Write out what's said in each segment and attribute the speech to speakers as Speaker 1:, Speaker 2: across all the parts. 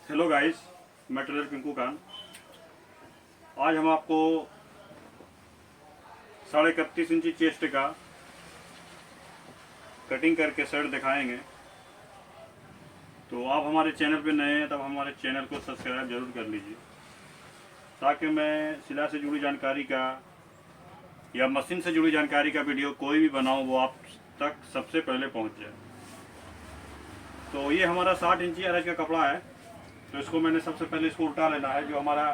Speaker 1: Hello guys, मैं Taylor Pinku Khan. आज हम आपको 31.5 इंची चेस्ट का कटिंग करके शर्ट दिखाएंगे। तो आप हमारे चैनल पे नए हैं तब हमारे चैनल को सब्सक्राइब जरूर कर लीजिए, ताकि मैं सिलाई से जुड़ी जानकारी का या मशीन से जुड़ी जानकारी का वीडियो कोई भी बनाऊं वो आप तक सबसे पहले पहुंच जाए। तो ये हमारा 60 इंची अरज का कपड़ा है। तो इसको मैंने सबसे पहले इसको उल्टा लेना है। जो हमारा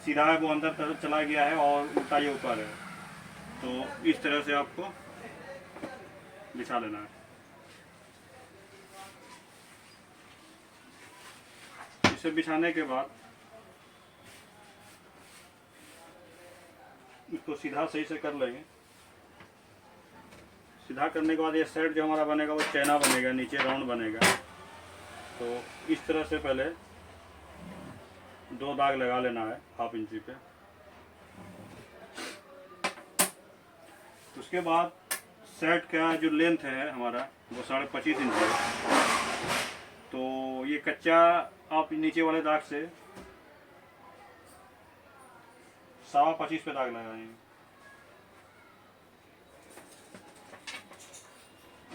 Speaker 1: सीधा है वो अंदर तरफ चला गया है और उल्टा ये ऊपर है। तो इस तरह से आपको बिछा लेना है। इसे बिछाने के बाद इसको सीधा सही से कर लेंगे। सीधा करने के बाद ये साइड जो हमारा बनेगा वो चैना बनेगा, नीचे राउंड बनेगा। तो इस तरह से पहले 2 दाग लगा लेना है हाफ इंची पे। उसके बाद सेट का जो लेंथ है हमारा वो 25.5 इंच है। तो ये कच्चा आप नीचे वाले दाग से 25.25 पे दाग लगाएंगे।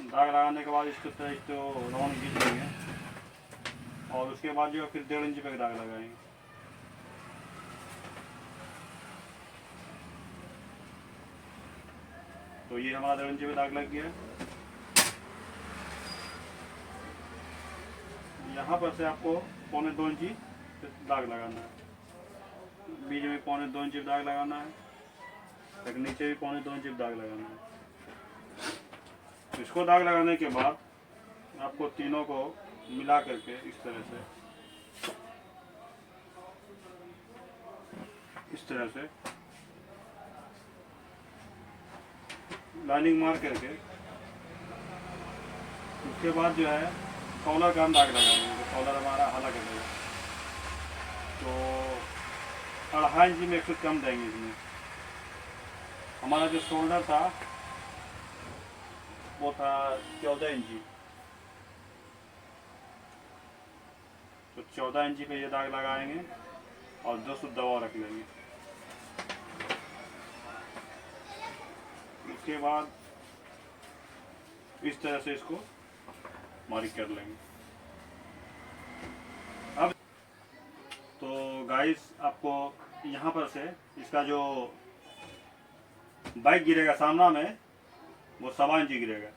Speaker 1: दाग लगाने के बाद इसको राउंड खींच लेंगे और उसके बाद जो फिर 1.5 इंच पे दाग लगाएंगे। तो ये हमारा 1.5 इंच पे दाग लग गया। यहाँ पर से आपको 1.25 इंची दाग लगाना है। बीच में 1.25 इंची दाग लगाना है, लेकिन नीचे भी 1.25 इंची दाग लगाना है। इसको दाग लगाने के बाद आपको तीनों को मिला करके इस तरह से लाइनिंग मार करके उसके बाद जो है कॉलर का हम दाग लगाएंगे। तो कॉलर हमारा अलग है, तो 2.5 इंची में एक फुट कम देंगे। इसमें हमारा जो शोल्डर था वो था 14 इंची। तो 14 इंची पे ये दाग लगाएंगे और 2 सूत दबाव रख लेंगे। उसके बाद इस तरह से इसको मार्क कर लेंगे। अब तो गाइस, आपको यहाँ पर से इसका जो बैक गिरेगा सामना में वो 1.25 इंची गिरेगा,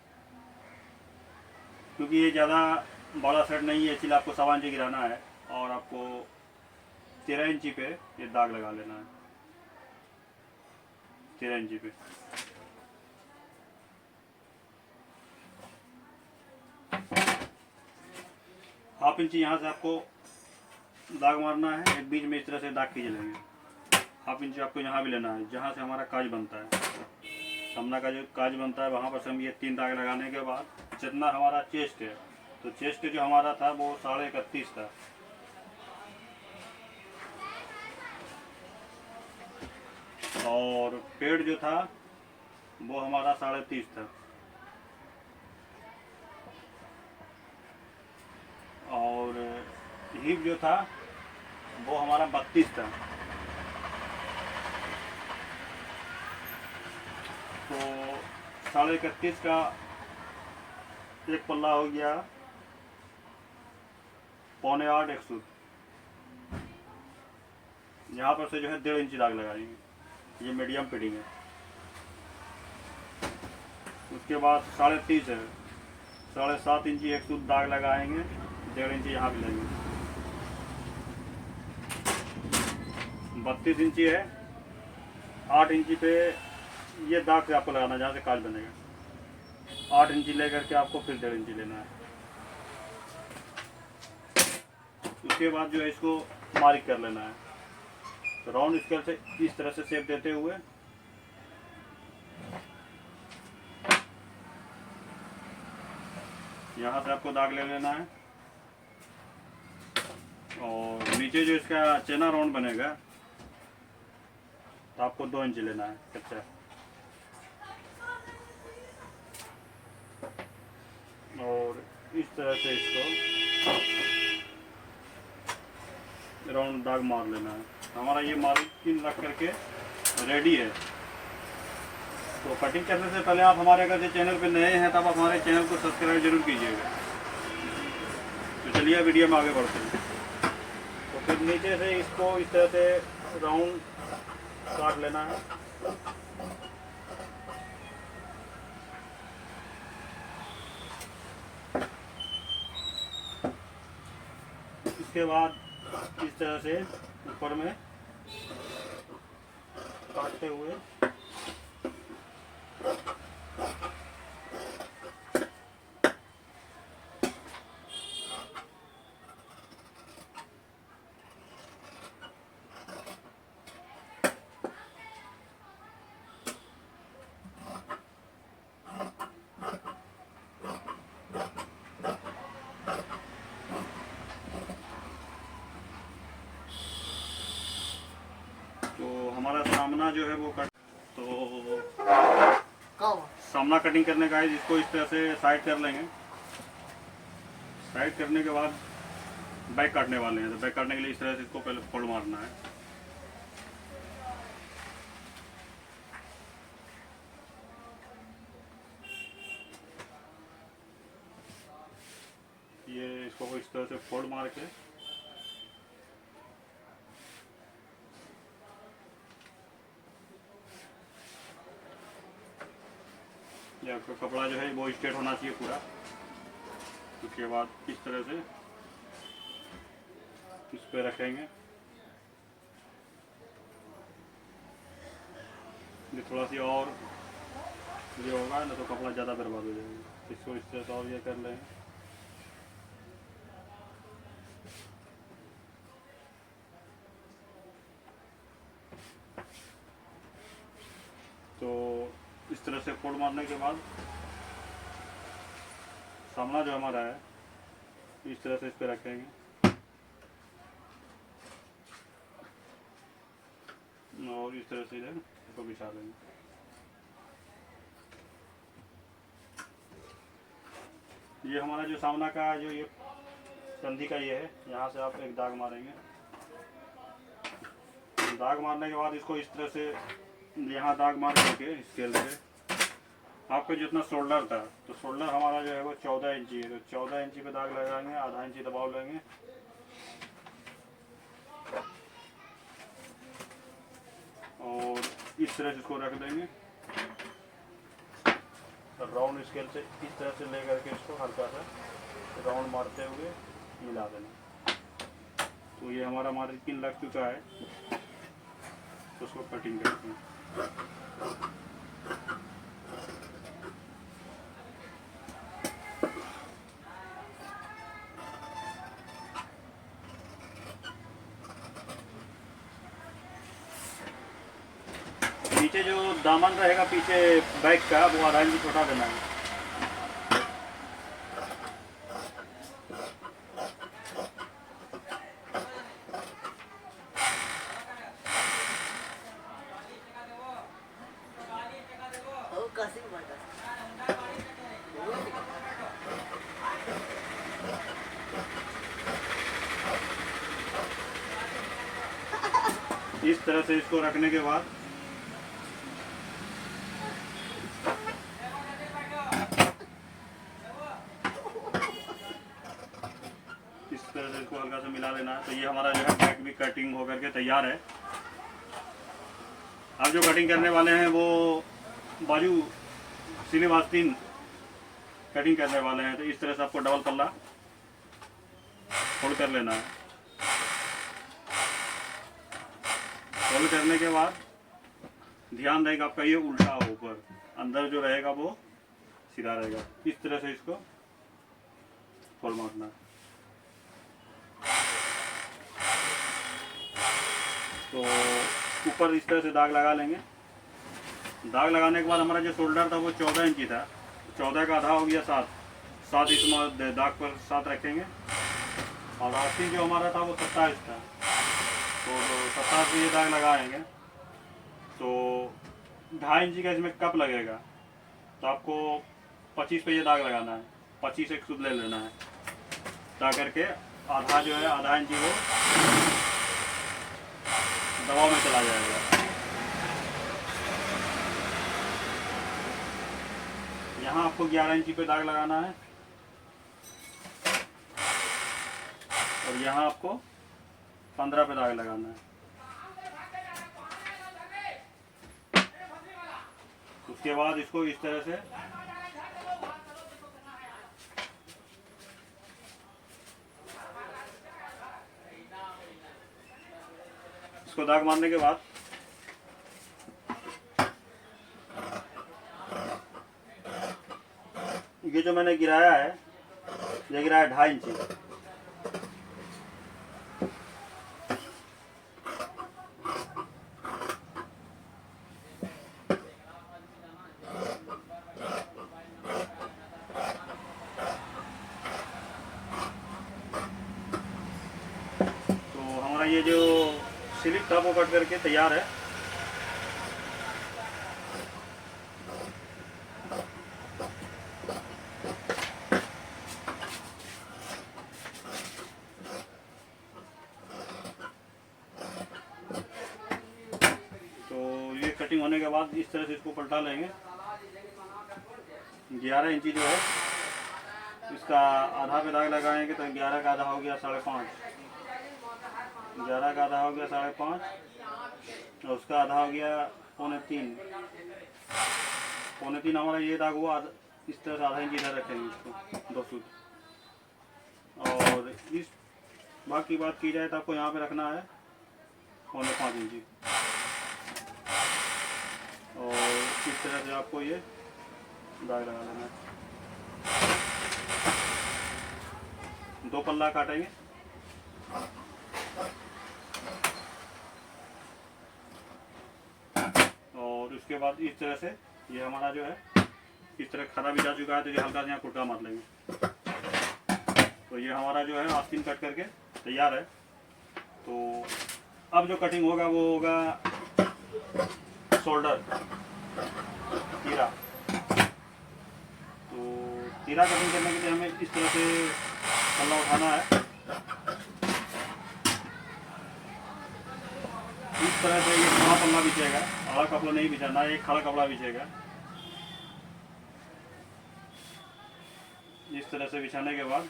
Speaker 1: क्योंकि ये ज़्यादा बड़ा सेट नहीं है, इसलिए आपको 1.25 इंची गिराना है। और आपको 13 इंची पे ये दाग लगा लेना है। 13 इंची पे हाफ इंची यहाँ से आपको दाग मारना है। एक बीच में इस तरह से दाग खींच लेंगे। हाफ इंची आपको यहाँ भी लेना है, जहाँ से हमारा काज बनता है, सामना का जो काज बनता है वहाँ पर से हम ये 3 दाग लगाने के बाद जितना हमारा चेस्ट है, तो चेस्ट जो हमारा था वो 31.5 था। और पेड़ जो था वो हमारा 30.5 था। और हिप जो था वो हमारा 32 था। तो 31.5 का एक पल्ला हो गया 7.25 एक सूत। यहाँ पर से जो है 1.5 इंची दाग लगाएंगे। ये मीडियम फिटिंग है। उसके बाद 30.5 है, 7.5 इंची एक सूत दाग लगाएंगे। 1.5 इंची यहाँ भी लेंगे। 32 इंची है, 8 इंची पे ये दाग से आपको लगाना जहाँ से काज बनेगा। 8 इंची लेकर के आपको फिर 1.5 इंची लेना है। उसके बाद जो है इसको मार्क कर लेना है। तो राउंड स्केल से इस तरह से शेप देते हुए यहाँ से आपको दाग ले लेना है। और नीचे जो इसका चेना राउंड बनेगा तो आपको 2 इंच लेना है कच्चा। और इस तरह से इसको राउंड दाग मार लेना है। हमारा ये मार्किंग लग करके रेडी है। तो कटिंग करने से पहले आप हमारे अगर चैनल पे नए हैं तब आप हमारे चैनल को सब्सक्राइब जरूर कीजिएगा। तो चलिए वीडियो में आगे बढ़ते हैं। तो फिर नीचे से इसको इस तरह से राउंड काट लेना है। इसके बाद इस तरह से ऊपर में काटते हुए हमारा सामना जो है वो कट, तो सामना कटिंग करने का है। इसको इस तरह से साइड कर लेंगे। साइड करने के बाद बैक काटने वाले हैं। तो बैक काटने के लिए इस तरह से इसको पहले फोल्ड मारना है। ये इसको इस तरह से फोल्ड मार के ये आपका कपड़ा जो है वो स्ट्रेट होना चाहिए पूरा। उसके बाद इस तरह से इस पे रखेंगे। ये थोड़ा सी और ये होगा ना तो कपड़ा ज़्यादा बर्बाद हो जाएगा। इसको इस तरह से और ये कर लेंगे। तो इस तरह से फोल्ड मारने के बाद सामना जो हमारा है इस तरह से इस पे रखेंगे और इस तरह से इसको बिछा देंगे। ये हमारा जो सामना का जो ये संधि का ये है, यहाँ से आप एक दाग मारेंगे। दाग मारने के बाद इसको इस तरह से यहाँ दाग मार करके स्केल से आपका जितना शोल्डर था, तो शोल्डर हमारा जो है वो 14 इंची है। तो 14 इंची पे दाग लगाएंगे, आधा इंची दबाव लेंगे और इस तरह से इसको रख देंगे। राउंड स्केल से इस तरह से लेकर के इसको हल्का सा राउंड मारते हुए मिला देना। तो ये हमारा मार्किंग लग चुका है। तो उसको कटिंग करते हैं। नीचे जो दामन रहेगा पीछे बैक का वो आधा इंच छोटा देना है। इस तरह से इसको रखने के बाद इस तरह से इसको हल्का सा मिला लेना है। तो ये हमारा जो है बैक भी कटिंग होकर के तैयार है। अब जो कटिंग करने वाले हैं वो बाजू सिले वास्तीन कटिंग करने वाले हैं। तो इस तरह से आपको डबल पल्ला फोल्ड कर लेना है। फोल्ड करने के बाद ध्यान रहेगा आपका ये उल्टा हो, ऊपर अंदर जो रहेगा वो सीधा रहेगा। इस तरह से इसको फोल्ड मारना है। तो ऊपर इस तरह से दाग लगा लेंगे। दाग लगाने के बाद हमारा जो शोल्डर था वो 14 इंची था। 14 का आधा हो गया 7 इस दाग पर 7 रखेंगे और आस्तीन जो हमारा था वो 27 था। तो 27 पे ये दाग लगाएंगे। तो 2.5 इंची का इसमें कप लगेगा। तो आपको 25 पे ये दाग लगाना है। 25 एक सुध ले लेना है ता करके आधा जो है आधा इंची वो दबाव में चला जाएगा। यहाँ आपको 11 इंची पे दाग लगाना है और यहाँ आपको 15 पे दाग लगाना है। उसके बाद इसको इस तरह से इसको दाग मारने के बाद ये जो मैंने गिराया है, ये गिराया 2.5 इंची। तो हमारा ये जो स्लिप था वो कट करके तैयार है। कटिंग होने के बाद इस तरह से इसको पलटा लेंगे। 11 इंची जो है इसका आधा पे दाग लगाएंगे तो 11 का आधा हो गया 5.5, 11 का आधा हो गया 5.5 और उसका आधा हो गया 2.25। 2.25 हमारा ये दाग हुआ। इस तरह से आधा इंच इधर रखेंगे इसको 2 सूत। और इस भाग की बात की जाए तो आपको यहाँ पे रखना है 5.25 इंची और इस तरह से आपको ये दाग लगा लेना है। 2 पल्ला काटेंगे और उसके बाद इस तरह से ये हमारा जो है इस तरह खरा भी जा चुका है तो ये हल्का सा यहाँ कुटका मार लेंगे। तो ये हमारा जो है आस्तीन कट करके तैयार है। तो अब जो कटिंग होगा वो होगा शोल्डर तीरा। तो तीरा कटिंग करने के लिए हमें इस तरह से पल्ला उठाना है। इस तरह से ये खड़ा पल्ला बिछेगा, आड़ा कपड़ा नहीं बिछाना, एक खड़ा कपड़ा बिछेगा। इस तरह से बिछाने के बाद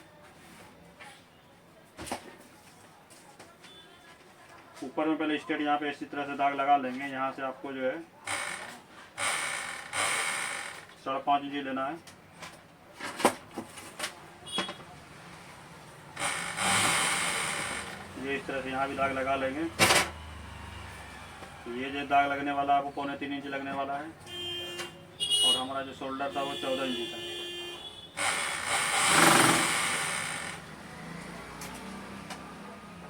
Speaker 1: ऊपर में पहले स्ट्रेट यहाँ पे इसी तरह से दाग लगा लेंगे। यहाँ से आपको जो है 5.5 इंची लेना है। ये इस तरह से यहाँ भी दाग लगा लेंगे। तो ये जो दाग लगने वाला है वो 3.25 इंच लगने वाला है और हमारा जो शोल्डर था वो 14 इंची था।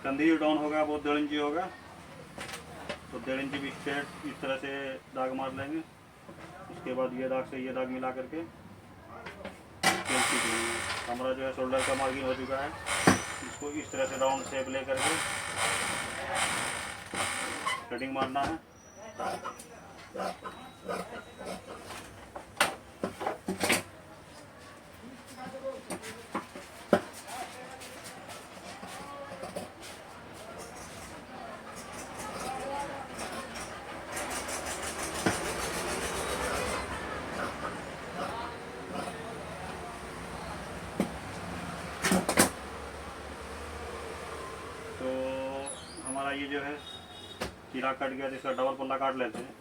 Speaker 1: कंधी डाउन होगा वो 1.5 इंची होगा। तो 1.5 इंची भी स्ट्रेट इस तरह से दाग मार लेंगे। उसके बाद ये दाग से ये दाग मिला करके हमारा जो है शोल्डर का मार्किंग हो चुका है। इसको इस तरह से राउंड शेप ले करके कटिंग मारना है। ये जो है कीड़ा कट गया तो इसका डबल पल्ला काट लेते हैं।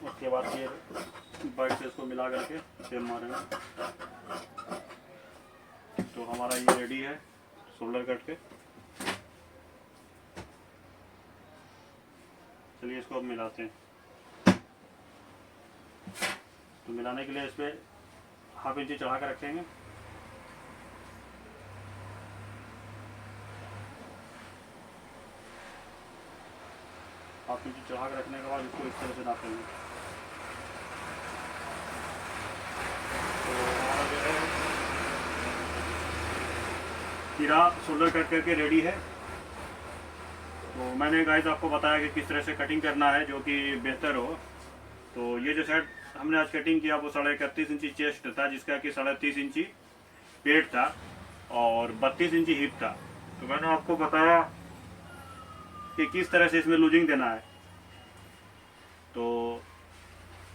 Speaker 1: उसके बाद ये बाइक से इसको मिला करके सेम मारेंगे। तो हमारा ये रेडी है शोल्डर कट के। चलिए इसको अब मिलाते हैं। तो मिलाने के लिए इस पर 1/2 इंची चढ़ा कर रखेंगे। इंची चढ़ा के रखने के बाद इसको इस तरह से नापेंगे। तो हमारा जो है कीड़ा शोल्डर कट करके रेडी है। तो मैंने गाइस आपको बताया कि किस तरह से कटिंग करना है जो कि बेहतर हो। तो ये जो सेट हमने आज कटिंग किया वो 31.5 इंची चेस्ट था, जिसका कि 30.5 इंची पेट था और 32 इंची हिप था। तो मैंने आपको बताया कि किस तरह से इसमें लूजिंग देना है। तो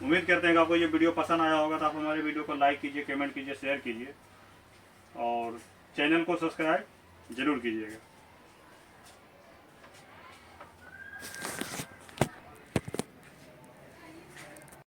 Speaker 1: उम्मीद करते हैं कि आपको ये वीडियो पसंद आया होगा। तो आप हमारे वीडियो को लाइक कीजिए, कमेंट कीजिए, शेयर कीजिए और चैनल को सब्सक्राइब ज़रूर कीजिएगा।